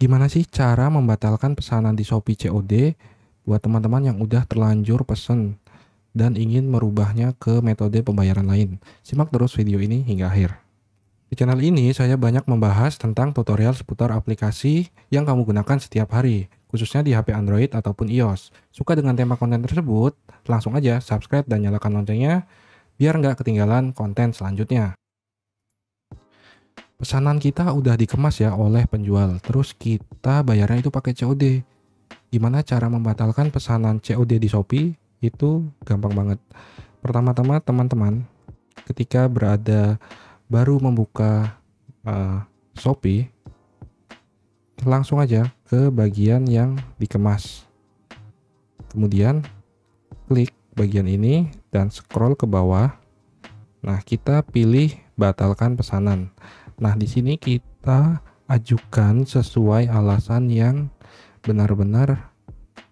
Gimana sih cara membatalkan pesanan di Shopee COD buat teman-teman yang udah terlanjur pesen dan ingin merubahnya ke metode pembayaran lain? Simak terus video ini hingga akhir. Di channel ini saya banyak membahas tentang tutorial seputar aplikasi yang kamu gunakan setiap hari, khususnya di HP Android ataupun iOS. Suka dengan tema konten tersebut? Langsung aja subscribe dan nyalakan loncengnya biar nggak ketinggalan konten selanjutnya. Pesanan kita udah dikemas ya oleh penjual, terus kita bayarnya itu pakai COD. Gimana cara membatalkan pesanan COD di Shopee? Itu gampang banget. Pertama-tama teman-teman, ketika baru membuka Shopee, langsung aja ke bagian yang dikemas. Kemudian klik bagian ini dan scroll ke bawah. Nah, kita pilih batalkan pesanan. Nah, di sini kita ajukan sesuai alasan yang benar-benar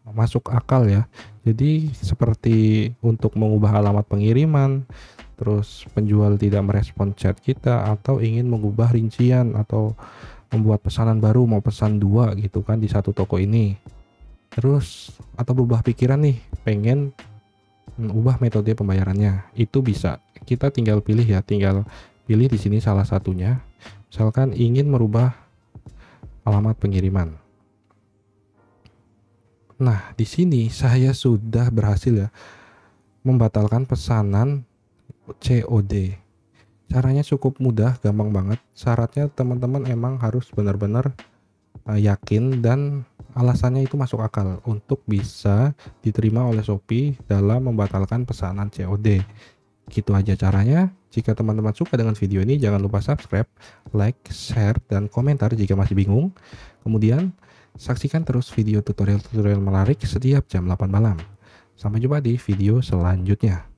masuk akal ya. Jadi seperti untuk mengubah alamat pengiriman, terus penjual tidak merespon chat kita, atau ingin mengubah rincian atau membuat pesanan baru, mau pesan 2 gitu kan di satu toko ini. Terus atau berubah pikiran nih, pengen ubah metode pembayarannya. Itu bisa. Kita tinggal pilih ya, tinggal pilih di sini salah satunya. Misalkan ingin merubah alamat pengiriman. Nah, di sini saya sudah berhasil ya membatalkan pesanan COD. Caranya cukup mudah, gampang banget. Syaratnya teman-teman emang harus benar-benar yakin dan alasannya itu masuk akal untuk bisa diterima oleh Shopee dalam membatalkan pesanan COD. Gitu aja caranya. Jika teman-teman suka dengan video ini, jangan lupa subscribe, like, share, dan komentar jika masih bingung. Kemudian, saksikan terus video tutorial-tutorial menarik setiap jam 8 malam. Sampai jumpa di video selanjutnya.